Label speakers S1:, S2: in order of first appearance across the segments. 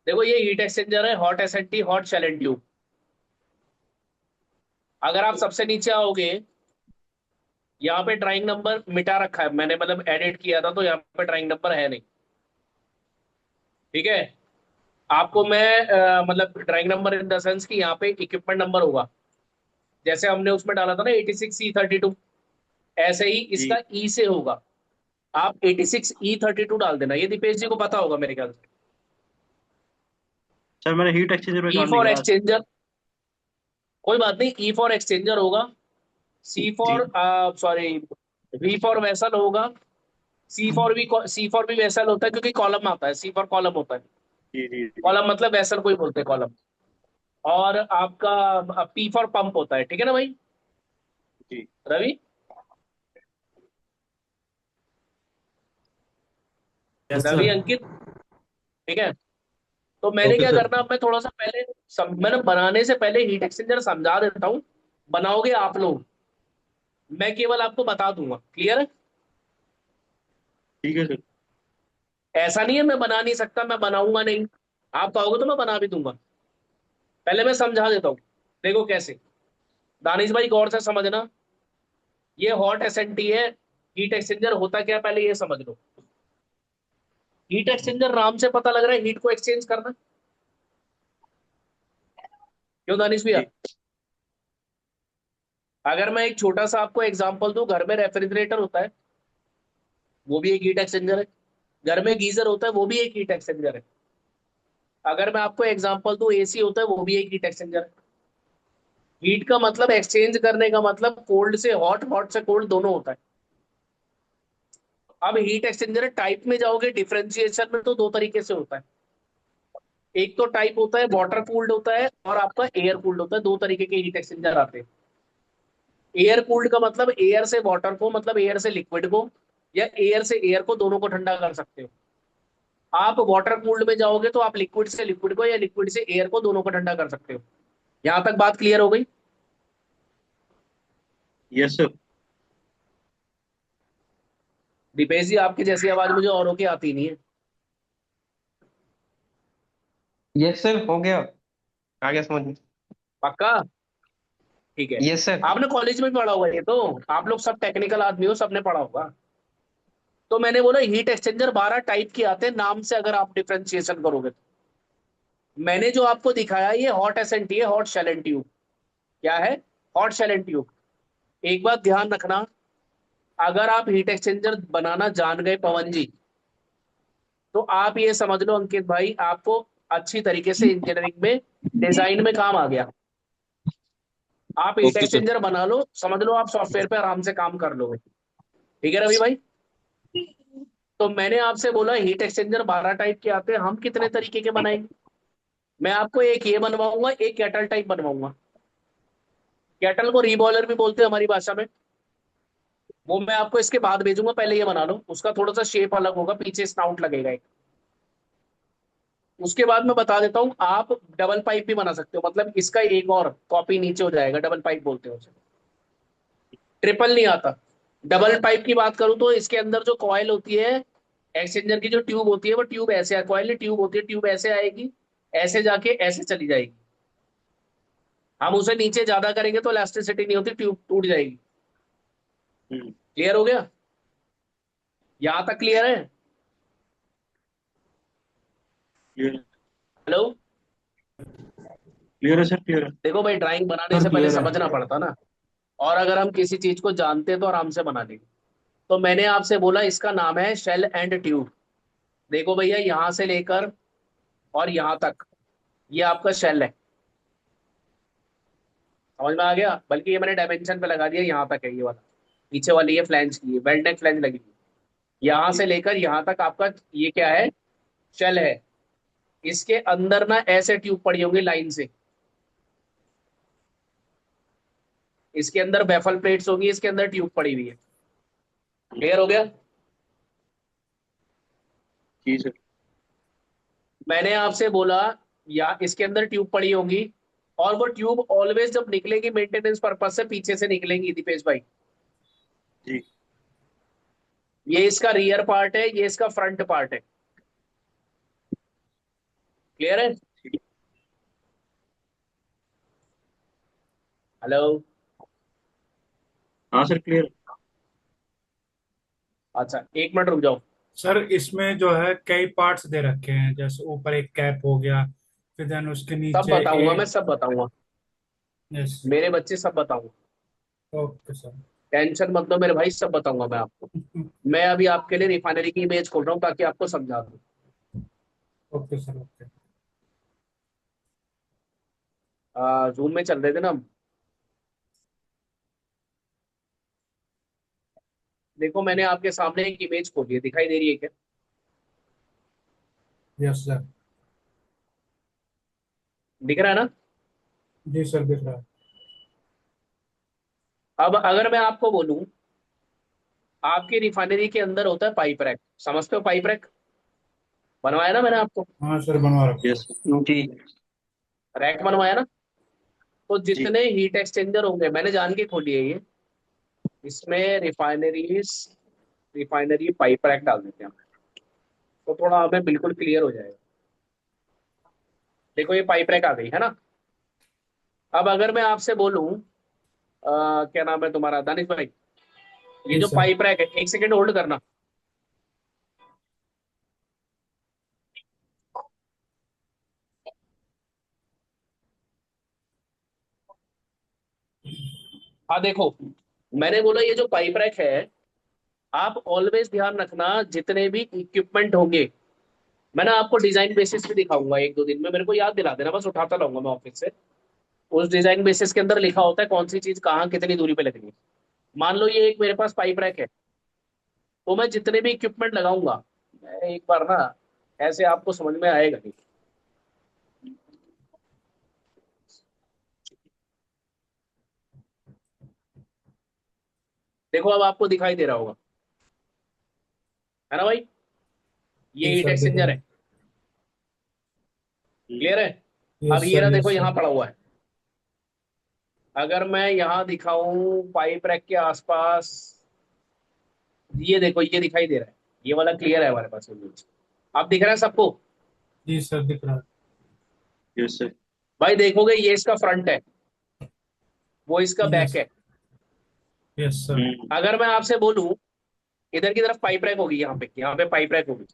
S1: देखो ये heat exchanger है, hot S N T, hot shell and tube. अगर आप सबसे नीचे आओगे, यहाँ पे ड्राइंग नंबर मिटा रखा है मैंने, मतलब एडिट किया था तो यहाँ पे ड्राइंग नंबर है नहीं। ठीक है। आपको मैं मतलब drawing number in the sense कि यहाँ पे इक्विपमेंट नंबर होगा, जैसे हमने उसमें डाला था ना 86E32, ऐसे ही
S2: जी
S1: इसका ई से होगा। आप 86E32 डाल देना, ये दीपेश जी को पता होगा मेरे ख्याल से।
S2: सर, मैंने हीट एक्सचेंजर पे
S1: ई
S2: काम नहीं
S1: फॉर
S2: करा आज तक।
S1: एक्सचेंजर, कोई बात नहीं, ई फॉर एक्सचेंजर होगा, C
S2: G
S1: for sorry, V for vessel होगा, सी फॉर भी वेसल होता है क्योंकि कॉलम आता है, सी फॉर कॉलम होता है।
S2: जी जी जी
S1: कॉलम मतलब वेसल को ही बोलते हैं कॉलम। और आपका पी फॉर पंप होता है, ठीक है ना भाई
S2: जी।
S1: रवि?
S2: Yes
S1: Ravi
S2: sir.
S1: अंकित, ठीक है। तो मैंने
S2: ओके
S1: क्या
S2: सर।
S1: करना, अब मैं थोड़ा सा पहले मैंने बनाने से पहले हीट एक्सचेंजर समझा देता हूँ। बनाओगे आप लोग, मैं केवल आपको बता दूंगा, क्लियर है?
S2: ठीक है सर।
S1: ऐसा नहीं है मैं बना नहीं सकता, मैं बनाऊंगा नहीं। आप कहोगे तो मैं बना भी दूंगा। पहले मैं समझा देता हूँ। देखो कैसे, दानिश भाई गौर से समझना। ये हॉट एसएनटी है। हीट एक्सचेंजर होता क्या है, पहले ये समझ लो। हीट एक्सचेंजर नाम से पता लग रहा है हीट को एक्सचेंज करना। क्यों दानिश भैया?
S2: जी
S1: अगर मैं एक छोटा सा आपको एग्जांपल दूं, घर में रेफ्रिजरेटर होता है, वो भी एक हीट एक्सचेंजर है। घर में गीजर होता है, वो भी एक हीट एक्सचेंजर है। अगर मैं आपको एग्जांपल दूं, एसी होता है, वो भी एक हीट एक्सचेंजर है। हीट का मतलब, एक्सचेंज करने का मतलब, कोल्ड से हॉट, हॉट से कोल्ड दोनों होता है। अब हीट एक्सचेंजर टाइप में जाओगे, डिफरेंशिएशन में, तो दो तरीके से होता है। एक तो टाइप होता है वाटर कूल्ड होता है, और आपका एयर कूल्ड होता है। दो तरीके के हीट एक्सचेंजर आते हैं। एयर कूल्ड का मतलब एयर से वाटर को, मतलब एयर से लिक्विड को, या एयर से एयर को, दोनों को ठंडा कर सकते हो। आप वाटर कूल्ड में जाओगे तो आप लिक्विड से लिक्विड को या लिक्विड से एयर को, दोनों को ठंडा कर सकते हो। यहां तक बात क्लियर हो गई?
S2: Yes sir.
S1: दीपेश जी आपकी जैसी आवाज मुझे औरों की आती नहीं है।
S3: यस सर, हो गया। आ गया समझ में।
S1: पक्का? ठीक है।
S3: Yes sir.
S1: आपने कॉलेज में भी पढ़ा होगा ये तो, आप लोग सब टेक्निकल आदमी हो, सबने पढ़ा होगा। तो मैंने बोला हीट एक्सचेंजर 12 टाइप के आते हैं नाम से, अगर आप डिफ्रेंशिएशन करोगे तो। मैंने जो आपको दिखाया ये हॉट एस एन टी है, हॉट शेल एंड ट्यूब। क्या है? Hot shell and tube. एक बात ध्यान रखना, अगर आप हीट एक्सचेंजर बनाना जान गए पवन जी, तो आप ये समझ लो अंकित भाई, आपको अच्छी तरीके से इंजीनियरिंग में, डिजाइन में काम आ गया। आप हीट
S2: ओके सर।
S1: एक्सचेंजर बना लो, समझ लो आप सॉफ्टवेयर पे आराम से काम कर लोगे। ठीक है रवि भाई? तो मैंने आपसे बोला हीट एक्सचेंजर 12 टाइप के आते हैं, हम कितने तरीके के बनाएंगे? मैं आपको एक ये बनवाऊंगा, एक कैटल टाइप बनवाऊंगा। कैटल को रीबॉयलर भी बोलते हैं हमारी भाषा में। वो मैं आपको इसके बाद भेजूंगा, पहले ये बना लो। उसका थोड़ा सा शेप अलग होगा, पीछे स्नाउट लगेगा एक। उसके बाद मैं बता देता हूँ, आप डबल पाइप भी बना सकते हो, मतलब इसका एक और कॉपी नीचे हो जाएगा, डबल पाइप बोलते हैं उसे। ट्रिपल नहीं आता। डबल पाइप की बात करूं तो इसके अंदर जो कॉयल होती है, एक्सचेंजर की जो ट्यूब होती है, वो ट्यूब ऐसे, कॉयल नहीं ट्यूब होती है, ट्यूब ऐसे आएगी, ऐसे जाके ऐसे चली जाएगी। हम उसे नीचे ज्यादा करेंगे तो इलास्टिसिटी नहीं होती, ट्यूब टूट जाएगी।
S2: हम्म।
S1: क्लियर हो गया? यहां तक क्लियर है?
S2: क्लियर।
S1: हेलो?
S2: क्लियर है सर, क्लियर है।
S1: देखो भाई, ड्राइंग बनाने
S2: सर
S1: से पहले
S2: क्लियर है।
S1: समझना पड़ता ना। और अगर हम किसी चीज को जानते हैं तो आराम से बना लेंगे। तो मैंने आपसे बोला इसका नाम है शेल एंड ट्यूब। देखो भैया, यहां से लेकर और यहां तक, ये आपका शेल है। समझ में आ गया? बल्कि ये मैंने डायमेंशन पे लगा दिया, यहाँ तक है ये वाला। पीछे वाली ये फ्लैंज की है, वेल्ड नेक फ्लैंज लगी हुई है। यहाँ
S2: जी
S1: से लेकर यहाँ तक आपका ये क्या है? शेल है। इसके अंदर ना ऐसे ट्यूब पड़ी होंगी लाइन से। इसके अंदर बेफल प्लेट्स होंगी, इसके अंदर ट्यूब पड़ी हुई है। क्लियर हो गया?
S2: जी सर।
S1: मैंने आपसे बोला या इसके अंदर ट्यूब पड़ी होंगी, और वो ट्यूब ऑलवेज जब निकलेगी मेंटेनेंस पर्पज से पीछे से निकलेंगी दीपेश भाई।
S2: जी
S1: ये इसका रियर पार्ट है, ये इसका फ्रंट पार्ट है। क्लियर है?
S2: ठीक।
S1: हेलो।
S2: हाँ सर, क्लियर।
S1: अच्छा, 1 मिनट रुक जाओ।
S4: सर इसमें जो है कई पार्ट्स दे रखे हैं, जैसे ऊपर एक कैप हो गया, फिर देन उसके
S1: सब
S4: नीचे
S1: बताऊंगा, मैं
S4: एक।
S1: सब बताऊंगा।
S4: यस।
S1: मेरे बच्चे सब बताऊंगा।
S4: Okay sir.
S1: टेंशन मत लो मेरे भाई, सब बताऊंगा मैं आपको। मैं अभी आपके लिए रिफाइनरी की इमेज खोल रहा हूँ ताकि आपको समझा दूं।
S4: Okay sir. ओके।
S1: जूम में चल रहे थे ना हम। देखो मैंने आपके सामने एक इमेज खोली है, दिखाई दे रही है क्या?
S4: Yes sir.
S1: दिख रहा है ना?
S4: जी सर, दिख रहा है।
S1: अब अगर मैं आपको बोलूं, आपकी रिफाइनरी के अंदर होता है पाइप रैक, समझते हो पाइप रैक? बनवाया ना मैंने आपको?
S4: हाँ सर, बनवा रखा
S2: यस
S4: है।
S2: सर।
S3: जी।
S1: रैक बनवाया ना? तो
S2: जी।
S1: जितने हीट एक्सचेंजर होंगे, मैंने जान के खोली है ये, इसमें रिफाइनरी पाइप रैक डाल देते हैं, तो थोड़ा हमें बिल्कुल क्लियर हो जाएगा। देखो ये पाइप रैक आ गई है ना? अब अगर मैं आपसे बोलूं, क्या नाम है तुम्हारा, दानिश भाई, ये
S4: जी
S1: जो
S4: सर।
S1: पाइप रैक है, 1 सेकेंड होल्ड करना। हाँ देखो, मैंने बोला ये जो पाइप रैक है, आप ऑलवेज ध्यान रखना, जितने भी इक्विपमेंट होंगे, मैं ना आपको डिजाइन बेसिस पे दिखाऊंगा 1-2 दिन में, मेरे को याद दिला देना, बस उठाता रहूंगा मैं ऑफिस से। उस डिजाइन बेसिस के अंदर लिखा होता है कौन सी चीज कहाँ कितनी दूरी पे लगनी है। मान लो ये एक मेरे पास पाइप रैक है, तो मैं जितने भी इक्विपमेंट लगाऊंगा, मैं एक बार ना, ऐसे आपको समझ में आएगा नहीं। देखो अब आपको दिखाई दे रहा होगा, है ना भाई? ये
S4: जी
S1: हीट
S4: सर, दिख रहा
S1: एक्सचेंजर है।
S4: है।
S1: क्लियर है? अब
S4: यस
S1: ये
S4: सर,
S1: ना देखो
S4: यस
S1: यहाँ
S4: सर।
S1: पड़ा हुआ है। अगर मैं यहाँ दिखाऊं पाइप रैक के आसपास, ये देखो ये दिखाई दे रहा है, ये वाला क्लियर है हमारे पास image। अब दिख रहा है सबको?
S4: जी सर, दिख रहा है।
S2: Yes sir.
S1: भाई देखोगे ये इसका फ्रंट है, वो इसका बैक
S4: यस।
S1: है।
S4: Yes sir.
S1: अगर मैं आपसे बोलूं, इधर की तरफ पाइप रैक होगी, यहाँ पे पाइप रैक होगी,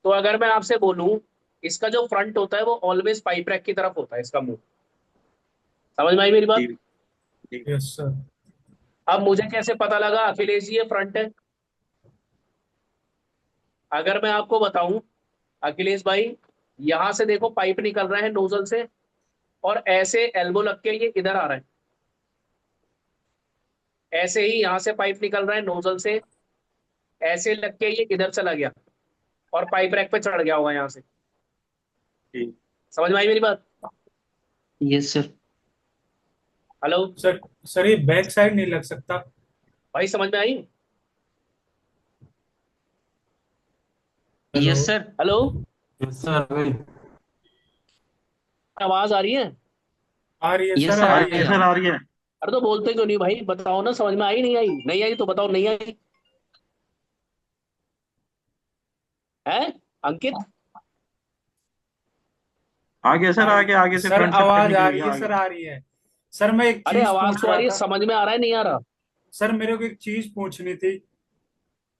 S1: तो अगर मैं आपसे बोलूं, इसका जो फ्रंट होता है वो ऑलवेज पाइप रैक की तरफ होता है, इसका मुंह। समझ में आई मेरी
S2: जी।
S1: बात?
S2: जी।
S4: Yes sir.
S1: अब मुझे कैसे पता लगा अखिलेश जी ये फ्रंट है? अगर मैं आपको बताऊं, अखिलेश भाई, यहां से देखो पाइप निकल रहा है नोजल से, और ऐसे एल्बो लग के ये इधर आ रहा है, ऐसे ही यहां से पाइप निकल रहा है नोजल से, ऐसे लग के ये इधर चला गया, और पाइप रैक पे चढ़ गया होगा यहाँ से।
S2: जी।
S1: समझ में आई मेरी बात?
S3: Yes sir.
S1: Hello.
S4: Sir, sir ये बैक साइड नहीं लग सकता?
S1: भाई समझ में आई?
S4: Hello.
S3: Yes sir.
S1: Hello.
S3: Yes sir, आ गई।
S1: आवाज आ रही है?
S4: आ रही है
S3: यस
S4: सर,
S3: सर,
S4: आ
S3: आ
S4: रही
S3: रही
S4: है।
S3: है सर, आ रही है।
S1: अरे तो बोलते क्यों नहीं भाई, बताओ ना, समझ में आई नहीं आई? नहीं आई तो बताओ नहीं आई। है अंकित?
S2: आगे सर, आगे आगे से
S4: सर
S2: फ्रंट से पाइप
S4: आवाज आ
S2: निकलेगी
S4: रही है,
S2: आगे।
S4: सर आ रही है। सर मैं एक
S1: अरे
S4: चीज
S1: आवाज
S4: पूछ
S1: तो आ
S4: रहा
S1: रही है,
S4: था।
S1: समझ में आ रहा है नहीं आ रहा?
S4: सर मेरे को एक चीज पूछनी थी।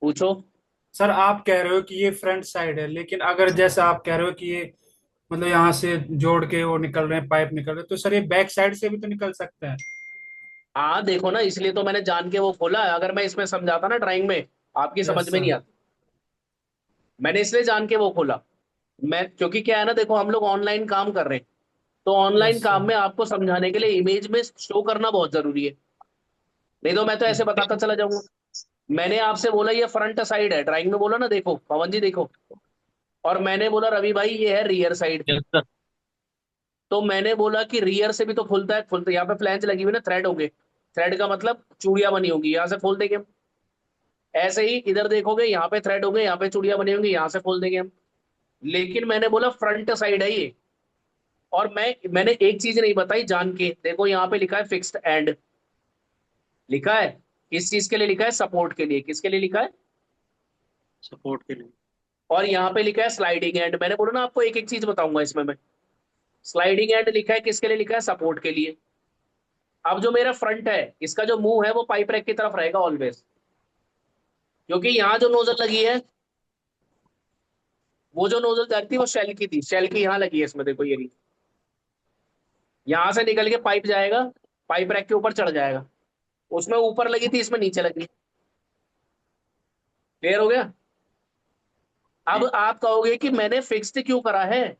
S1: पूछो।
S4: सर आप कह रहे हो कि ये फ्रंट साइड है, लेकिन अगर जैसा आप कह रहे हो कि ये मतलब यहाँ से जोड़ के वो निकल रहे हैं, पाइप निकल रहे हैं, तो सर ये बैक साइड से भी तो निकल सकते हैं।
S1: हाँ देखो ना, इसलिए तो मैंने जान के वो खोला है, अगर मैं इसमें समझाता ना ड्राइंग में, आपकी समझ
S4: यस
S1: में नहीं
S4: सर।
S1: आती। मैंने इसलिए जान के वो खोला। मैं, क्योंकि क्या है ना, देखो हम लोग ऑनलाइन काम कर रहे हैं, तो ऑनलाइन
S4: यस सर।
S1: काम में आपको समझाने के लिए इमेज में शो करना बहुत जरूरी है, नहीं तो मैं तो ऐसे बताता चला जाऊंगा। मैंने आपसे बोला ये फ्रंट साइड है, ड्राइंग में बोला ना, देखो पवन जी देखो, और मैंने बोला रवि भाई ये है रियर साइड।
S3: Yes sir.
S1: तो मैंने बोला कि रियर से भी तो खुलता है, खुलता, यहाँ पे फ्लैंज लगी हुई ना, थ्रेड होंगे, थ्रेड का मतलब चूड़ियां बनी होंगी, यहाँ से खोल देंगे हम। ऐसे ही इधर देखोगे, यहाँ पे थ्रेड होंगे, यहाँ पे चूड़ियां बनी होंगी, यहाँ से खोल देंगे हम। लेकिन मैंने बोला फ्रंट साइड है ये। और मैंने एक चीज नहीं बताई जान के, देखो यहाँ पे लिखा है फिक्स्ड एंड, लिखा है किस चीज के लिए, लिखा है सपोर्ट के लिए, किसके लिए लिखा है?
S2: सपोर्ट के लिए।
S1: और यहाँ पे लिखा है स्लाइडिंग एंड। मैंने बोला ना आपको एक एक चीज बताऊंगा इसमें मैं। स्लाइडिंग एंड लिखा है किसके लिए, लिखा है सपोर्ट के लिए। अब जो मेरा फ्रंट है इसका जो मुंह है वो पाइप रैक की तरफ रहेगा ऑलवेज, क्योंकि यहाँ जो नोजल लगी है, वो जो नोजल जा रही थी वो शेल की थी, शेल की यहाँ लगी है इसमें, देखो ये रही। यहाँ से निकल के पाइप जाएगा, पाइप रैक के ऊपर चढ़ जाएगा। उसमें ऊपर लगी थी, इसमें नीचे लगी। क्लियर हो गया? अब
S2: जी
S1: आप कहोगे कि मैंने फिक्स्ड क्यों करा है,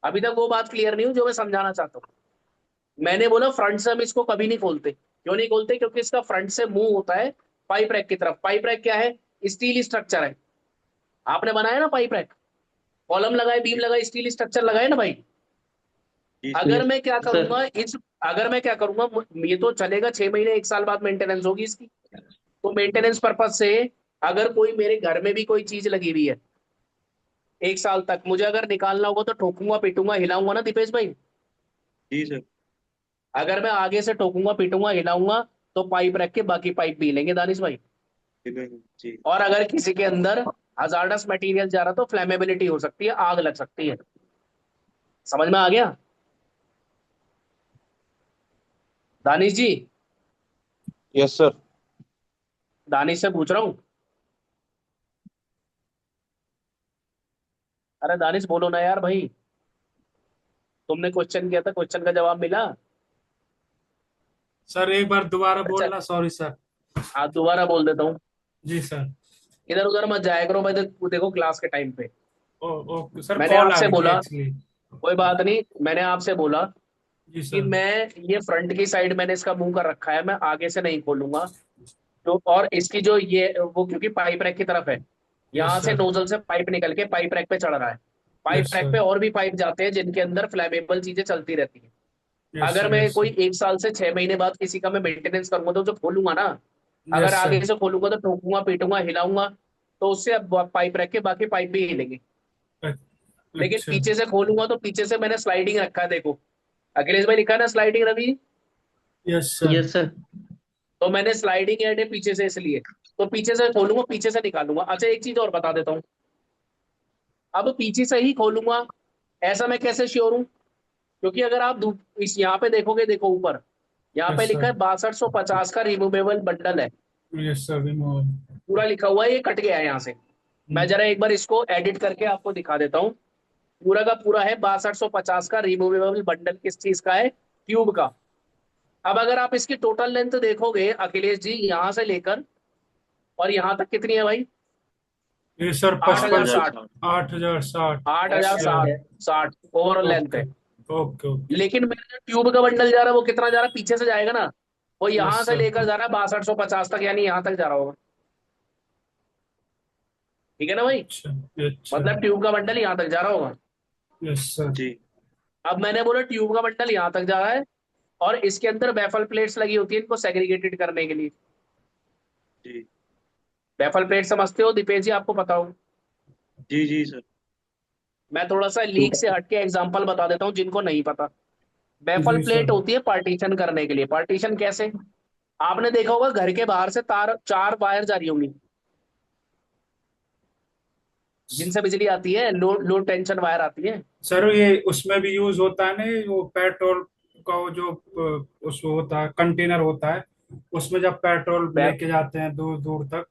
S1: अभी तक वो बात क्लियर नहीं हुई जो मैं समझाना चाहता हूँ। मैंने बोला फ्रंट से हम इसको कभी नहीं खोलते। क्यों नहीं खोलते? क्योंकि इसका फ्रंट से मुंह होता है पाइप रैक की तरफ। पाइप रैक क्या है? स्टील स्ट्रक्चर है। आपने बनाया ना पाइप रैक, कॉलम लगाए, बीम लगाए, स्टील स्ट्रक्चर लगाए ना भाई।
S2: जी सर।
S1: अगर मैं क्या
S3: सर
S1: करूंगा इस अगर मैं क्या करूंगा, ये तो चलेगा 6 महीने 1 साल बाद मेंटेनेंस होगी इसकी। तो मेंटेनेंस पर्पज से अगर कोई मेरे घर में भी कोई चीज लगी हुई है 1 साल तक, मुझे अगर निकालना होगा तो ठोकूंगा पीटूंगा हिलाऊंगा ना दीपेश भाई।
S2: जी सर।
S1: अगर मैं आगे से ठोकूंगा पीटूंगा हिलाऊंगा तो पाइप रख के बाकी पाइप भी लेंगे दानिश भाई।
S2: जी
S1: और अगर किसी के अंदर हजार्डस मटेरियल जा रहा तो फ्लेमेबिलिटी हो सकती है, आग लग सकती है। समझ में आ गया दानिश जी?
S5: Yes sir.
S1: दानिश से पूछ रहा हूँ। अरे दानिश बोलो ना यार भाई, तुमने क्वेश्चन किया था, क्वेश्चन का जवाब मिला?
S4: सर एक बार दोबारा
S1: अच्छा,
S4: बोलना, सॉरी सर।
S1: आप दोबारा बोल देता हूँ।
S4: जी सर।
S1: इधर उधर मत जाया करो भाई, देखो क्लास के टाइम पे।
S4: ओ ओके सर,
S1: मैंने
S4: कॉल आ
S1: आपसे
S4: रही थी
S1: बोला,
S4: एक्चुअली।
S1: कोई बात नहीं, मैंने आपसे बोला
S4: जी
S1: कि
S4: सर।
S1: मैं ये फ्रंट की साइड मैंने इसका मुंह कर रखा है, मैं आगे से नहीं खोलूंगा। तो और इसकी जो ये वो क्योंकि पाइप रैक की तरफ है,
S4: यस
S1: यहाँ से
S4: सर।
S1: नोजल से पाइप निकल के पाइप रैक पे चढ़ रहा है। Pipe
S4: yes
S1: rack
S4: sir.
S1: पे और भी पाइप जाते हैं जिनके अंदर फ्लैमेबल चीजें चलती रहती हैं।
S4: यस
S1: अगर
S4: सर।
S1: मैं
S4: यस
S1: कोई
S4: सर।
S1: 1 साल से 6 महीने बाद किसी का मैं मेंटेनेंस करूंगा तो उसे खोलूंगा ना। अगर
S4: यस सर।
S1: आगे से खोलूंगा तो ठोकूंगा पीटूंगा हिलाऊंगा, तो उससे अब पाइप रख के बाकी पाइप भी हिलेंगे। लेकिन
S4: अच्छा।
S1: पीछे से खोलूंगा तो पीछे से मैंने स्लाइडिंग रखा है, देखो अखिलेश भाई लिखा है ना sliding Ravi.
S4: Yes sir.
S3: Yes sir.
S1: तो मैंने स्लाइडिंग ऐड है पीछे से इसलिए, तो पीछे से खोलूंगा पीछे से निकालूंगा। अच्छा एक चीज और बता देता हूँ, अब पीछे से ही खोलूंगा ऐसा मैं कैसे श्योर हूँ? क्योंकि अगर आप इस यहाँ पे देखोगे, देखो ऊपर यहाँ पे
S4: यस
S1: लिखा
S4: सर।
S1: है 6250 का रिमूवेबल बंडल है।
S4: Yes sir. रिमूवल।
S1: पूरा लिखा हुआ है, ये कट गया है यहाँ से। मैं जरा एक बार इसको एडिट करके आपको दिखा देता हूँ। पूरा का पूरा है 6250 का रिमूवेबल बंडल, किस चीज का है? ट्यूब का। अब अगर आप इसकी टोटल लेंथ देखोगे अखिलेश जी, यहाँ से लेकर और यहाँ तक कितनी है भाई?
S4: ये सर
S1: आठ हजार
S4: 55।
S2: 8,060।
S1: साठ
S4: 8,060।
S1: आठ
S4: यस
S1: हजार
S4: सर।
S1: साठ साठ ओवरऑल लेंथ
S4: ओके।
S1: है।
S4: Okay okay.
S1: लेकिन मेरा जो ट्यूब का बंडल जा रहा है वो कितना जा रहा है? पीछे से जाएगा ना, वो
S4: यस
S1: यहां से
S4: सर।
S1: लेकर जा रहा है 6250 तक, यानी यहां तक जा रहा होगा। ठीक है ना भाई?
S4: अच्छा। अच्छा।
S1: मतलब ट्यूब का बंडल यहां तक जा रहा होगा।
S4: Yes sir.
S2: जी
S1: अब मैंने बोला ट्यूब का बंडल यहां तक जा रहा है, और इसके अंदर बैफल प्लेट्स लगी होती है इनको सेग्रीगेटेड करने के लिए।
S2: जी
S1: बैफल प्लेट समझते हो दीपेश जी? आपको पता हो।
S2: जी जी सर।
S1: मैं थोड़ा सा लीक से हटके एग्जांपल बता देता हूँ जिनको नहीं पता। बैफल
S4: जी
S1: प्लेट
S4: सर।
S1: होती है पार्टीशन करने के लिए। पार्टीशन कैसे? आपने देखा होगा घर के बाहर से तार, 4 वायर जा रही होंगी जिनसे बिजली आती है, लो टेंशन वायर आती है।
S4: सर ये उसमें भी यूज होता है ना, वो पेट्रोल का वो जो उस वो होता है, कंटेनर होता है। उसमें जब पेट्रोल
S1: बै-
S4: लेके जाते हैं दूर दूर तक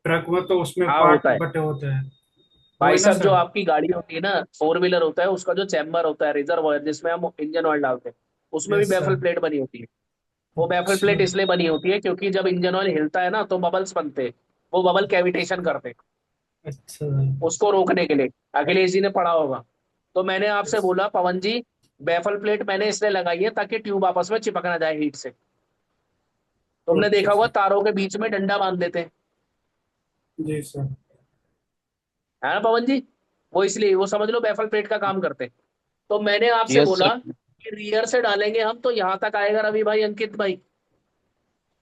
S4: ट्रक में, तो उसमें
S1: हाँ
S4: पार्ट
S1: होता है
S4: बटे होते हैं।
S1: भाई
S4: वही ना
S1: साहब, जो
S4: सर?
S1: आपकी गाड़ी होती है ना, 4 व्हीलर होता है, उसका जो चैम्बर होता है रिजर्वॉयर जिसमें हम इंजन ऑयल डालते हैं, उसमें भी
S4: यस
S1: बैफल
S4: सर।
S1: प्लेट बनी होती है। वो बैफल
S4: अच्छा।
S1: प्लेट इसलिए बनी होती है क्योंकि जब इंजन ऑयल हिलता है ना तो बबल्स बनते हैं, वो बबल कैविटेशन करते हैं,
S4: अच्छा।
S1: उसको रोकने के लिए। अखिलेश जी ने पढ़ा होगा। तो मैंने आपसे
S4: यस।
S1: बोला पवन जी, बैफल प्लेट मैंने इसलिए लगाई है ताकि ट्यूब आपस में चिपक ना जाए हीट से। तुमने
S4: ओके
S1: देखा होगा
S4: सर।
S1: तारों के बीच में डंडा बांध देते हैं,
S4: जी सर।
S1: है ना पवन जी? वो इसलिए, वो समझ लो बैफल प्लेट का काम करते हैं। तो मैंने आपसे
S5: यस
S1: बोला
S5: सर।
S1: कि रियर से डालेंगे हम तो यहां तक आएगा रवि भाई, अंकित भाई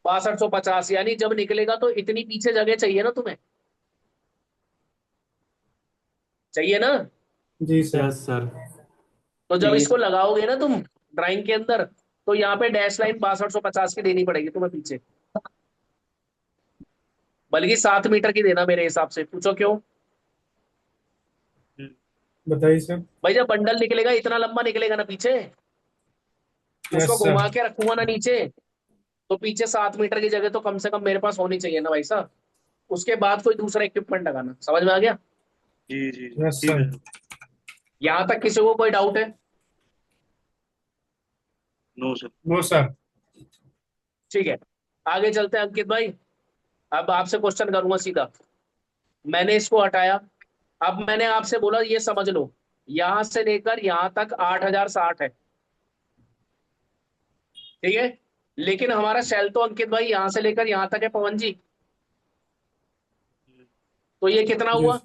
S1: 6250, यानी जब निकलेगा तो इतनी पीछे जगह चाहिए ना तुम्हें, चाहिए ना?
S4: जी सर।
S6: Yes sir.
S1: तो जब
S3: चाहिए।
S1: इसको लगाओगे ना तुम ड्राइंग के अंदर, तो यहाँ पे डैश लाइन 6250 की देनी पड़ेगी तुम्हें पीछे, बल्कि 7 मीटर की देना मेरे हिसाब से। पूछो क्यों?
S4: बताइए सर।
S1: भाई जब बंडल निकलेगा इतना लंबा निकलेगा ना पीछे,
S4: यस
S1: उसको
S4: सर।
S1: घुमा के रखूंगा ना नीचे, तो पीछे 7 मीटर की जगह तो कम से कम मेरे पास होनी चाहिए ना भाई साहब। उसके बाद कोई दूसरा इक्विपमेंट लगाना, समझ में आ गया?
S2: जी जी जी,
S4: यस
S2: ठीक
S4: सर।
S2: है सर।
S1: यहां तक किसी को कोई डाउट है?
S2: No sir.
S4: No sir.
S1: ठीक है, आगे चलते हैं अंकित भाई। अब आपसे क्वेश्चन करूंगा सीधा। मैंने इसको हटाया, अब मैंने आपसे बोला ये समझ लो, यहां से लेकर यहां तक 8060 है, ठीक है? लेकिन हमारा शेल तो अंकित भाई यहां से लेकर यहां तक है पवन जी, तो ये कितना हुआ?
S4: यस।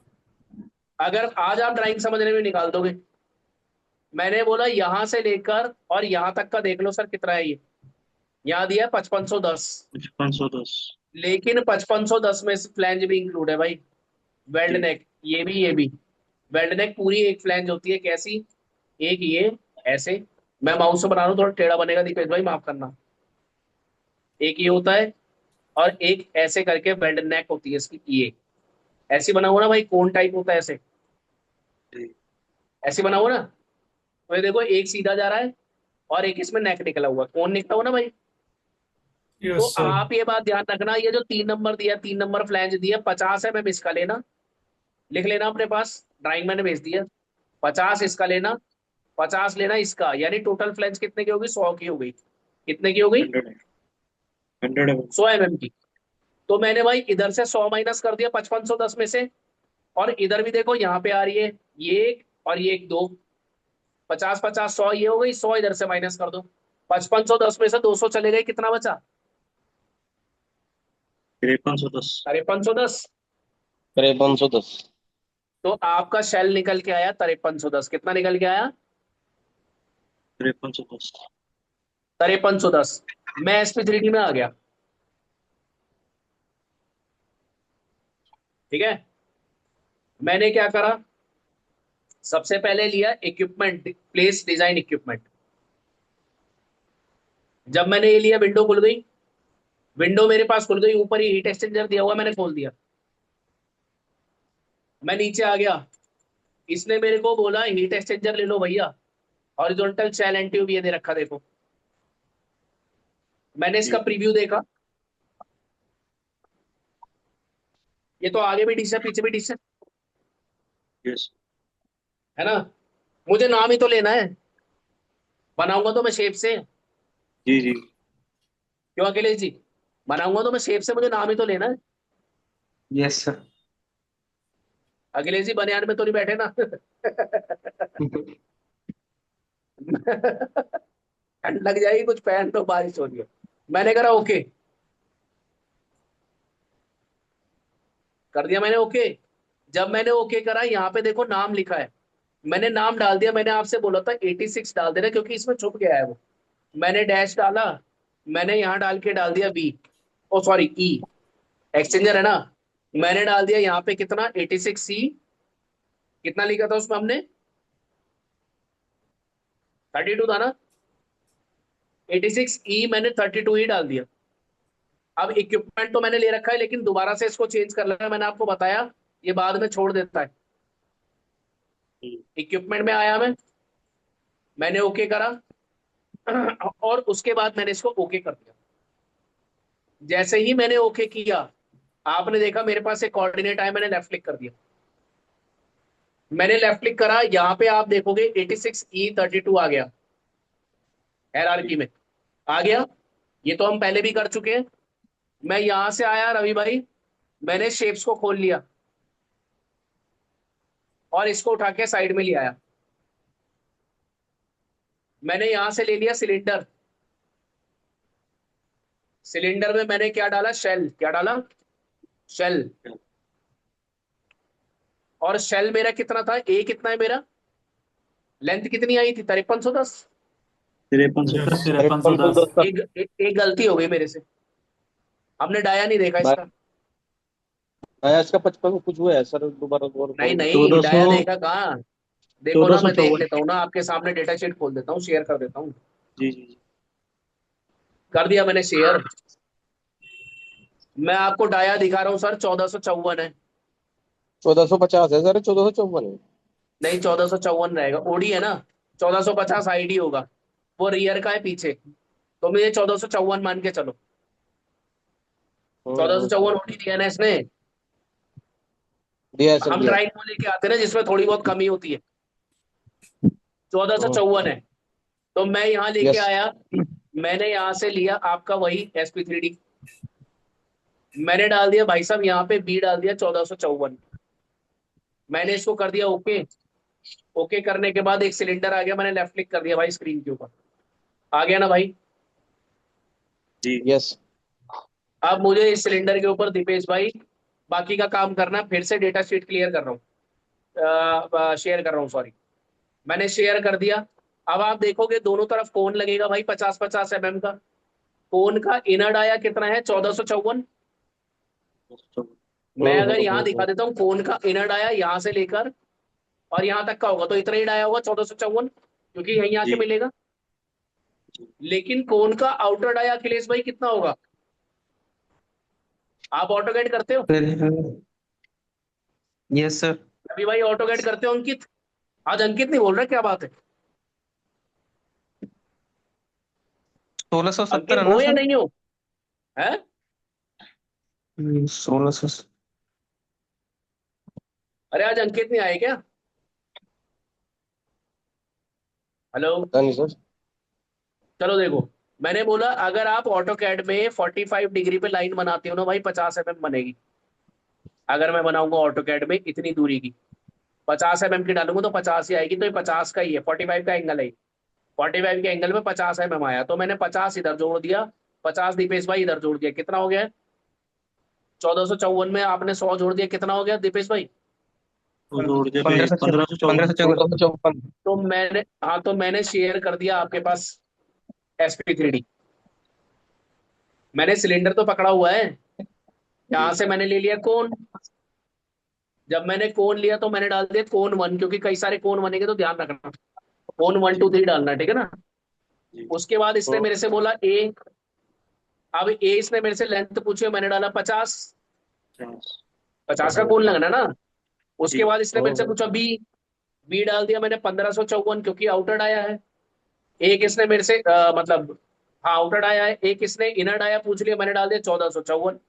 S1: अगर आज आप ड्राइंग समझने में निकाल दोगे। मैंने बोला यहां से लेकर और यहां तक का देख लो सर कितना है ये, यहाँ दिया है 5510,
S2: 5510।
S1: लेकिन 5510 में फ्लैंज भी इंक्लूड है भाई, वेल्ड
S2: जी
S1: नेक, ये भी वेल्ड नेक पूरी एक फ्लैंज होती है, कैसी? एक ये ऐसे, मैं माउस से बना रहा हूँ थोड़ा टेढ़ा बनेगा दीपेश भाई, माफ करना। एक ये होता है, और एक ऐसे करके वेल्ड नेक होती है इसकी, ये ऐसी बना हुआ ना भाई, कोन टाइप होता है ऐसे,
S2: जी
S1: ऐसे बना हुआ ना। तो ये देखो एक सीधा जा रहा है और एक इसमें नेक निकला हुआ, कौन निकला हुआ ना भाई। तो
S4: यस सर।
S1: आप ये बात ध्यान रखना, ये जो 3 नंबर दिया, 3 नंबर फ्लैंज दिया, 50 है, मैं इसका लेना, लिख लेना अपने पास, ड्राइंग मैंने भेज दिया। 50 इसका लेना, 50 लेना इसका, यानी टोटल फ्लैंज कितने की होगी? 100 की हो गई। कितने की हो गई?
S2: 100 है। 100 है।
S1: 100 mm की। तो मैंने भाई इधर से 100 माइनस कर दिया 5510 में से, और इधर भी देखो यहाँ पे आ रही है ये एक और ये एक, दो, 50 50 100, ये हो गई, 100 इधर से माइनस कर दो, 5510 में से 200 चले गए, कितना बचा?
S2: 5310।
S1: 5310।
S5: 5310।
S1: तो आपका शेल निकल के आया 5310, कितना निकल के आया?
S2: 5310।
S1: 5310। मैं SP3D में आ गया, ठीक है? मैंने क्या करा, सबसे पहले लिया इक्विपमेंट, प्लेस डिजाइन इक्विपमेंट। जब मैंने ये लिया, विंडो खुल गई, विंडो मेरे पास खुल गई, ऊपर ही हीट एक्सचेंजर दिया हुआ, मैंने खोल दिया। मैं नीचे आ गया, इसने मेरे को बोला हीट एक्सचेंजर ले लो भैया, हॉरिजॉन्टल शेल एंड ट्यूब ये दे रखा, देखो। मैंने इसका
S2: जी
S1: प्रीव्यू देखा, ये तो आगे भी डिश है पीछे भी डिश
S2: यस।
S1: है ना? मुझे नाम ही तो लेना है, बनाऊंगा तो मैं शेप से,
S2: जी जी
S1: क्यों अखिलेश जी? बनाऊंगा तो मैं शेप से, मुझे नाम ही तो लेना है।
S3: Yes sir.
S1: अखिलेश जी बनियान में तो नहीं बैठे ना? ठंड लग जाएगी, कुछ पहन लो, बारिश हो रही है। मैंने करा ओके, कर दिया मैंने ओके। जब मैंने ओके करा, यहाँ पे देखो नाम लिखा है, मैंने नाम डाल दिया, मैंने आपसे बोला था 86 डाल देना, क्योंकि इसमें छुप गया है वो। मैंने डैश डाला, मैंने यहाँ डाल के डाल दिया बी, ओ सॉरी ई, एक्सचेंजर है ना। मैंने डाल दिया यहाँ पे कितना, 86C, कितना लिखा था उसमें हमने? 32 था ना? 86E मैंने 32 ही डाल दिया। अब इक्विपमेंट तो मैंने ले रखा है, लेकिन दोबारा से इसको चेंज कर लेना, मैंने आपको बताया ये बाद में छोड़ देता है।
S2: जी
S1: इक्विपमेंट में आया मैं, मैंने ओके करा, और उसके बाद मैंने इसको ओके कर दिया। जैसे ही मैंने ओके किया, आपने देखा मेरे पास एक कोऑर्डिनेट आया, मैंने लेफ्ट क्लिक कर दिया। मैंने लेफ्ट क्लिक करा, यहाँ पे आप देखोगे 86E32 आ गया, हायरार्की
S2: जी
S1: में आ गया। ये तो हम पहले भी कर चुके हैं। मैं यहां से आया रवि भाई, मैंने शेप्स को खोल लिया और इसको उठा के साइड में ले आया। मैंने यहां से ले लिया सिलेंडर, सिलेंडर में मैंने क्या डाला, शेल, क्या डाला? शेल। और शेल मेरा कितना था, ए कितना है मेरा, लेंथ कितनी आई थी? 5310।
S2: 5310।
S4: यस।
S2: 5310।
S5: 5310 तक।
S1: एक गलती हो गई मेरे से, हमने डाया नहीं देखा
S5: मैं
S1: इसका।
S5: आया इसका 55 कुछ हुआ है सर, दोबारा दोबारा
S1: नहीं
S5: कॉल।
S1: नहीं,
S2: 1400।
S1: डाया देखा कहाँ? देखो ना, मैं देख
S2: 1454।
S1: लेता हूँ ना, आपके सामने डेटा शीट खोल देता हूँ, शेयर कर देता हूँ।
S2: जी जी जी।
S1: कर दिया मैंने शेयर। मैं आपको डाया दिखा रहा हूँ सर, 1454 है।
S5: 1450 है सर, 1454 है।
S1: नहीं 1454 रहेगा, ओडी है ना, 1450 आईडी होगा, वो रियर का है पीछे, तो मुझे 1454 मान के चलो। 1454 ओडी दिया ना इसने।
S5: दिया है सर,
S1: हम
S5: दिया है।
S1: ड्राइंग वो लेके आते हैं ना जिसमें थोड़ी बहुत कमी होती है। 1454 है, तो मैं यहाँ लेके
S5: यस।
S1: आया, मैंने यहाँ से लिया आपका वही SP3D, मैंने डाल दिया भाई साहब यहाँ पे बी डाल दिया 1454, मैंने इसको कर दिया ओके। ओके करने के बाद एक सिलेंडर आ गया, मैंने लेफ्ट क्लिक कर दिया भाई स्क्रीन के ऊपर, आ गया ना भाई।
S2: जी
S5: यस।
S1: अब मुझे इस सिलेंडर के ऊपर दीपेश भाई बाकी का काम करना, फिर से डेटा शीट क्लियर कर रहा हूँ, शेयर कर रहा हूँ सॉरी, मैंने शेयर कर दिया। अब आप देखोगे दोनों तरफ कोण लगेगा भाई 50-50 का, कोण का इनर डाया कितना है 1454। मैं अगर यहाँ दिखा देता हूँ कोण का इनर डाया यहाँ से लेकर और यहाँ तक का होगा तो इतना ही डाया होगा 1454, क्योंकि यहीं आके
S2: जी
S1: मिलेगा। लेकिन कोण का आउटर डाया अखिलेश भाई कितना होगा, आप ऑटो कैड करते हो?
S3: Yes sir.
S1: अभी भाई ऑटो कैड करते हो अंकित? आज अंकित नहीं बोल रहा, क्या बात है?
S3: 1670
S1: अंकित
S3: है ना
S1: हो या
S3: सर?
S1: नहीं हो? है?
S3: 1600।
S1: अरे आज अंकित नहीं आए क्या? हेलो।
S5: पता नहीं सर।
S1: चलो देखो, मैंने बोला अगर आप ऑटो कैड में 45 डिग्री पे लाइन बनाते हो ना भाई 50 mm बनेगी। अगर मैं बनाऊंगा ऑटो कैड में इतनी दूरी की 50 mm की डालूंगा तो 50 ही आएगी, तो ये 50 का ही है, 45 का एंगल है, 45 के एंगल में 50 mm आया, तो मैंने 50 इधर जोड़ दिया, 50 दीपेश भाई इधर जोड़ दिया, कितना हो गया? 1454 में आपने 100 जोड़ दिया, कितना हो गया दीपेश भाई?
S2: तो जोड़ के भाई
S3: 1554।
S2: 1554।
S3: 1554।
S5: 1454।
S1: तो मैंने, हाँ तो मैंने शेयर कर दिया आपके पास SP3D, मैंने सिलेंडर तो पकड़ा हुआ है,
S2: जी
S1: यहाँ से मैंने ले लिया कोण। जब मैंने कोण लिया तो मैंने डाल दिया कोण 1, क्योंकि कई सारे कोण बनेंगे तो ध्यान रखना, कोण 1
S2: जी
S1: 2 3 डालना, ठीक है ना।
S2: जी।
S1: उसके बाद इसने मेरे से बोला ए, अब ए इसने मेरे से लेंथ पूछी, मैंने डाला 50, 50 का कोण लगना ना। उसके
S2: जी
S1: बाद इसने मेरे से पूछा बी, बी डाल दिया मैंने 1554, क्योंकि आउटर आया है। एक इसने मेरे से मतलब हाँ आउटर आया है, एक इसने इनर आया पूछ लिया, मैंने डाल दिया 1454,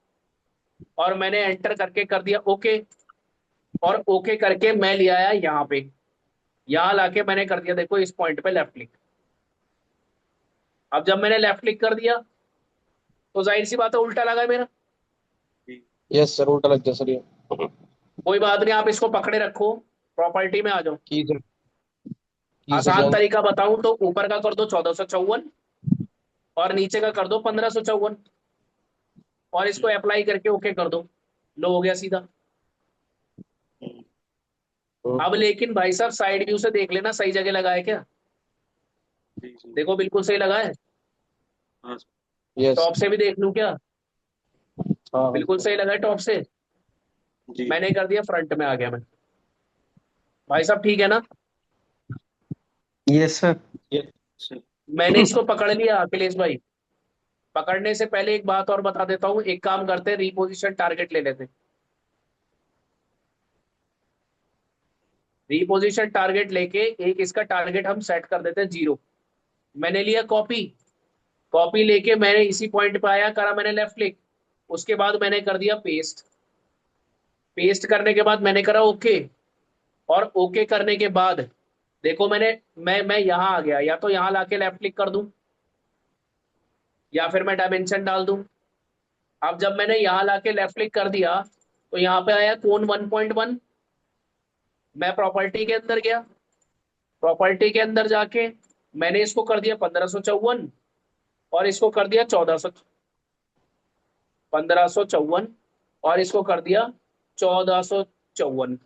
S1: और मैंने एंटर करके कर दिया ओके। और ओके करके मैं ले आया यहाँ पे, यहाँ लाके मैंने कर दिया देखो इस पॉइंट पे लेफ्ट क्लिक। अब जब मैंने लेफ्ट क्लिक कर दिया तो जाहिर सी बात है उल्टा लगा मेरा।
S2: जी।
S5: यस सर, उल्टा लग गया सर ये।
S1: कोई बात नहीं, आप इसको पकड़े रखो, प्रॉपर्टी में आ जाओ।
S5: की सर, की सर
S1: आसान
S5: जान।
S1: तरीका बताऊं तो ऊपर का कर दो 1454 और नीचे का कर दो 1554, और इसको अप्लाई करके ओके कर दो, लो हो गया सीधा। अब लेकिन भाई साहब साइड व्यू से देख लेना सही जगह लगा है क्या,
S2: जी जी।
S1: देखो बिल्कुल सही लगा है।
S2: हाँ
S5: यस।
S1: टॉप से भी देख लूं क्या?
S5: हाँ हाँ
S1: बिल्कुल सही लगा है टॉप से।
S2: जी।
S1: मैंने कर दिया फ्रंट में आ गया मैं, भाई साहब ठीक है ना।
S3: Yes sir.
S2: सर।
S1: मैंने इसको पकड़ लिया अखिलेश भाई। पकड़ने से पहले एक बात और बता देता हूँ, एक काम करते हैं रिपोजिशन टारगेट ले लेते हैं। रिपोजिशन टारगेट लेके एक इसका टारगेट हम सेट कर देते हैं 0। मैंने लिया कॉपी, कॉपी लेके मैंने इसी पॉइंट पे आया, करा मैंने लेफ्ट क्लिक, उसके बाद मैंने कर दिया पेस्ट। पेस्ट करने के बाद मैंने करा ओके, और ओके करने के बाद देखो मैंने, मैं यहाँ आ गया, या तो यहाँ लाके लेफ्ट क्लिक कर दूं या फिर मैं डायमेंशन डाल दूं। अब जब मैंने यहाँ लाके लेफ्ट क्लिक कर दिया तो यहाँ पे आया कोण 1.1, मैं प्रॉपर्टी के अंदर गया, प्रॉपर्टी के अंदर जाके मैंने इसको कर दिया 1554 और इसको कर दिया 1554 और इसको कर दिया 1454,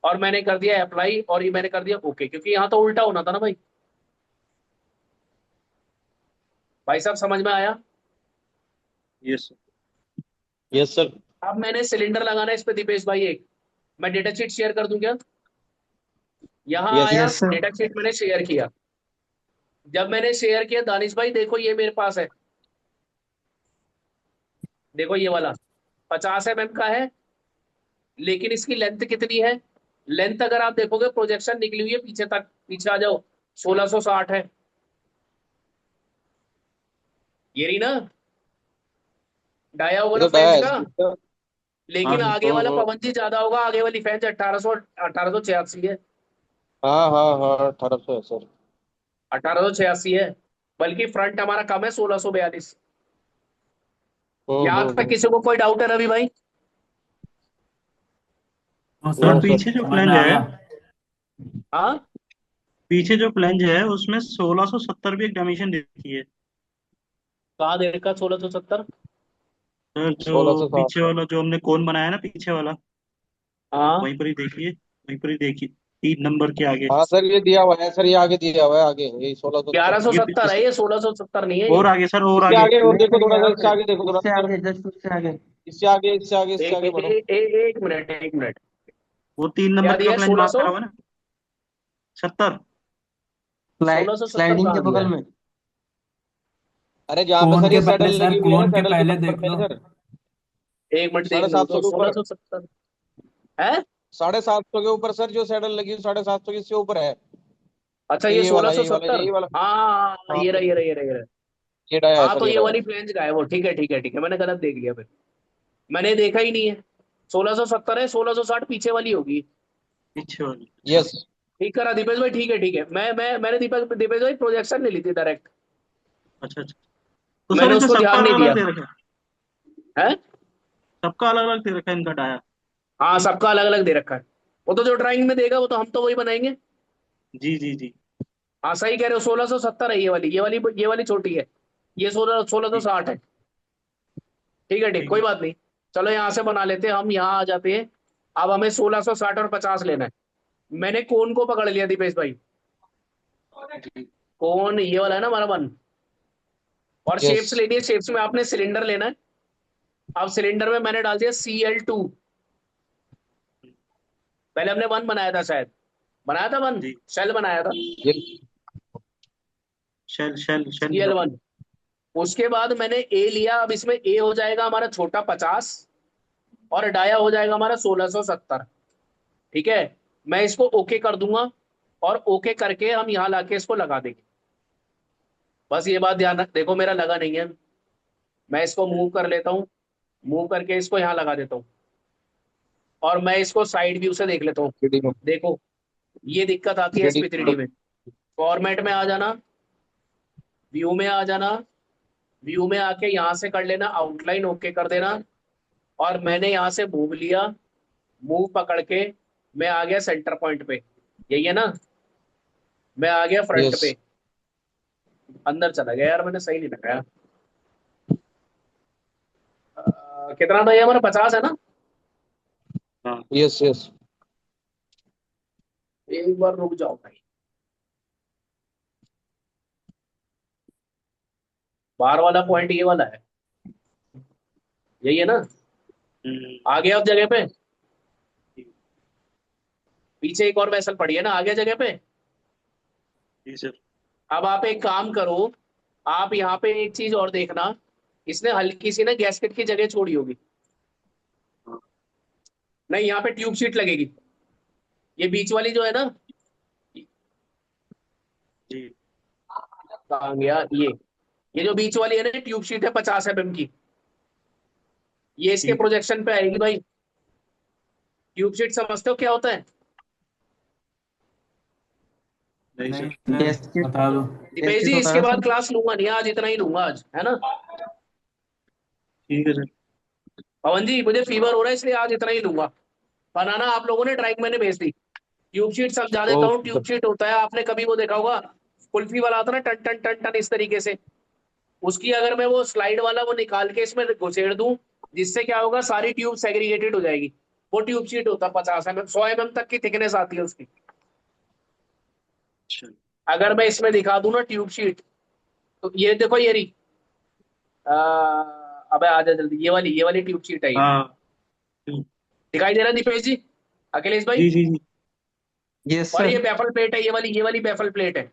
S1: और मैंने कर दिया अप्लाई, और ये मैंने कर दिया ओके, क्योंकि यहाँ तो उल्टा होना था ना भाई। भाई साहब समझ में आया?
S2: Yes
S5: yes sir.
S1: अब मैंने सिलेंडर लगाना है इस पे दीपेश भाई, एक मैं डेटा शीट शेयर कर दूं क्या? यहाँ
S5: यस।
S1: आया,
S3: यस सर।
S1: डेटा शीट मैंने शेयर किया। जब मैंने शेयर किया दानिश भाई देखो ये मेरे पास है, देखो ये वाला 50 mm का है, लेकिन इसकी लेंथ कितनी है लेंथ अगर आप देखोगे प्रोजेक्शन निकली हुई है पीछे तक, पीछे आ जाओ, 1660 है, ये रही ना, डाया होगा
S5: ये
S1: ना
S5: तो डाया
S1: फ्लेंज
S5: है
S1: का।
S5: सर।
S1: लेकिन आगे वाला
S2: हाँ
S1: पवन जी ज्यादा होगा, आगे वाली फ्लेंज 1886 है,
S5: हाँ हाँ हाँ 1800 है सर।
S1: 1886 है, बल्कि फ्रंट हमारा कम है 1642। यहां तक
S5: हम्म।
S1: किसी को कोई डाउट है रवि भाई?
S4: हाँ
S2: सर,
S5: नो
S4: सर,
S5: सर।
S2: पीछे जो
S4: समझ
S2: फ्लैंज
S4: में आ
S2: है,
S4: गया।
S1: हाँ,
S2: पीछे जो फ्लैंज है उसमें 1670 भी एक डायमेंशन देखी है
S1: कहाँ दे रखा 1670?
S2: सर। जो
S5: 1660
S2: पीछे वाला जो हमने कोन बनाया ना पीछे वाला,
S1: हाँ,
S2: वहीं पर ही देखिए, वहीं पर ही देखिए, 3 नंबर के आगे।
S5: हाँ सर ये दिया हुआ है सर, ये आगे दिया हुआ है, आगे यही 1670।
S1: 1170 है
S2: इस,
S1: ये, 1670 नहीं है ये।
S2: और आगे सर, और
S5: इससे
S2: आगे।
S5: आगे और
S3: नहीं
S5: देखो
S3: नहीं
S5: थोड़ा सा,
S3: यहाँ
S5: इससे
S3: पे,
S5: आगे देखो थोड़ा
S3: इससे
S5: सा सर।
S3: आगे, जस्ट उससे आगे।
S5: इससे आगे, इससे आगे, इससे आगे बढ़ो।
S1: एक मिनट, एक मिनट।
S2: वो तीन
S1: क्या
S2: नंबर
S1: दिया
S2: का
S1: है,
S2: फ्लैंज मार्क
S1: 1600?
S2: करा हुआ है ना, 70।
S1: 1670
S3: स्लाइडिंग के
S1: कहाँ दिया
S3: बगल
S1: है?
S3: में।
S5: अरे जहाँ पे
S4: कोन
S5: सर
S4: के
S5: ये
S4: पहले
S5: सैडल
S4: सर,
S5: लगी हुई है ना,
S4: कोन के
S5: सैडल के
S4: पहले
S5: बराबर
S4: देख
S5: में
S4: लो।
S5: है सर।
S1: एक मिनट
S5: साढ़े
S1: देखने
S5: सात
S1: दो
S5: सौ
S1: तो,
S5: के ऊपर।
S1: 1670 है।
S5: 750 के ऊपर सर, जो सैडल लगी है 750 के, इससे ऊपर है।
S1: अच्छा, ये
S5: ये वाला, यही वाला,
S1: 1670।
S5: यही वाला।
S1: हाँ हाँ, हाँ,
S5: हाँ
S1: ये रहा,
S5: सर,
S1: ये रहा, ये रहा, ये रहा।
S5: ये डाया है
S1: हाँ
S5: सर,
S1: तो
S5: ये
S1: ये
S5: डाया
S1: वाली
S5: है।
S1: फ्लेंज का है वो, ठीक है, ठीक है, ठीक है, मैंने गलत देख लिया फिर, मैंने देखा ही नहीं है। 1670 है, 1660 पीछे वाली होगी।
S2: पीछे वाली, अच्छा।
S5: यस।
S1: ठीक करा दीपेश भाई, ठीक है, ठीक है, मैंने दीपेश भाई प्रोजेक्शन ले ली थी डायरेक्ट,
S2: अच्छा अच्छा, तो सर
S1: मैंने
S2: इसमें
S1: उसको
S2: सबका
S1: ध्यान नहीं
S2: अलग
S1: दिया
S2: अलग दे रखा है,
S1: है।
S2: सबका अलग अलग दे रखा है इनका डाया।
S1: हाँ, सबका अलग अलग दे रखा है, वो तो जो ड्राइंग में देगा वो तो हम तो वही बनाएंगे।
S2: जी जी जी
S1: हाँ सही कह रहे हो, 1670 है ये वाली छोटी है, ये सोलह सौ
S2: जी।
S1: साठ है। ठीक है, ठीक,
S2: ठीक
S1: कोई
S2: है।
S1: बात नहीं। चलो यहाँ से बना लेते हैं, हम यहाँ आ जाते हैं। अब हमें 1660 और 50 लेना है। मैंने कोन को पकड़ लिया दीपेश भाई,
S2: जी
S1: कोन ये वाला है ना हमारा वन। और
S5: यस।
S1: शेप्स लेनी है, शेप्स में आपने सिलेंडर लेना है। अब सिलेंडर में मैंने डाल दिया Cl2। पहले हमने वन बनाया था शायद, बनाया था वन,
S2: जी।
S1: शेल बनाया था,
S5: यस।
S2: शेल शेल शेल लिया था।
S1: Cl1। उसके बाद मैंने ए लिया, अब इसमें ए हो जाएगा हमारा छोटा 50, और डाया हो जाएगा हमारा 1670। ठीक है, मैं इसको ओके कर दूंगा, और ओके करके हम यहाँ लाके इसको लगा देंगे। बस ये बात ध्यान रख, देखो मेरा लगा नहीं है, मैं इसको मूव कर लेता हूँ, मूव करके इसको यहाँ लगा देता हूँ, और मैं इसको साइड व्यू से देख लेता हूँ।
S5: थ्री में।
S1: देखो, ये दिक्कत आती है
S5: थ्री
S1: SP3D में। फॉर्मेट में आ जाना, व्यू में आ जाना, व्यू में आके यहाँ से कर लेना आउटलाइन, ओके कर देना। और मैंने यहाँ से मूव लिया, मूव पकड़ के मैं आ गया सेंटर पॉइंट पे, यही है ना, मैं आ गया फ्रंट
S5: यस।
S1: पे, अंदर चला गया यार, मैंने सही नहीं लगाया। कितना था ये हमारा, 50 है ना?
S2: हाँ
S5: यस। यस।
S1: एक बार रुक जाओ भाई, बाहर वाला पॉइंट ये वाला है, यही है ना?
S2: हम्म,
S1: आ गया अब जगह पे,
S2: जी
S1: पीछे एक और वेसल पड़ी है ना, आ गया जगह पे।
S2: जी सर।
S1: अब आप एक काम करो, आप यहाँ पे एक चीज और देखना, इसने हल्की सी ना गैस्केट की जगह छोड़ी होगी।
S2: हाँ
S1: नहीं, यहाँ पे ट्यूब शीट लगेगी, ये बीच वाली जो है ना,
S2: जी
S1: कहाँ गया ये जो बीच वाली है ना ट्यूब शीट है 50 mm की, ये इसके
S2: ठीक है।
S1: प्रोजेक्शन पे आएगी भाई। ट्यूब शीट समझते हो क्या होता है?
S2: नहीं
S4: नहीं
S2: सर।
S4: सर,
S3: गैस्केट,
S4: बता दो।
S1: दीपेश
S3: गैस्केट
S1: जी,
S3: होता
S1: इसके
S3: है
S1: बाद
S3: सर।
S1: क्लास लूंगा नहीं आज, इतना ही लूंगा आज, है ना?
S2: ठीक है सर।
S1: पवन जी, मुझे फीवर हो रहा है इसलिए आज इतना ही लूंगा। बनाना आप लोगों ने, ड्राइंग मैंने भेज दी। ट्यूब शीट समझा देता हूँ,
S5: ओके
S1: ट्यूब शीट होता है, आपने कभी वो देखा होगा, कुल्फी वाला आता है ना, टन टन टन टन इस तरीके से, उसकी अगर मैं वो स्लाइड वाला वो निकाल के इसमें घुसेड़ दूं, जिससे क्या होगा, सारी ट्यूब सेग्रीगेटेड हो जाएगी। वो ट्यूब शीट होता है, 50 mm 100 mm तक की थिकनेस आती है उसकी।
S2: अच्छा।
S1: अगर मैं इसमें दिखा दूं ना ट्यूब शीट, तो ये देखो, ये रही, अबे आ जा जल्दी, ये वाली ट्यूब शीट है ये,
S2: हाँ
S1: दिखाई दे रहा है दीपेश जी, अखिलेश भाई?
S2: जी जी जी।
S3: यस
S1: और ये
S3: सर।
S1: बैफल प्लेट है, ये वाली बैफल प्लेट है।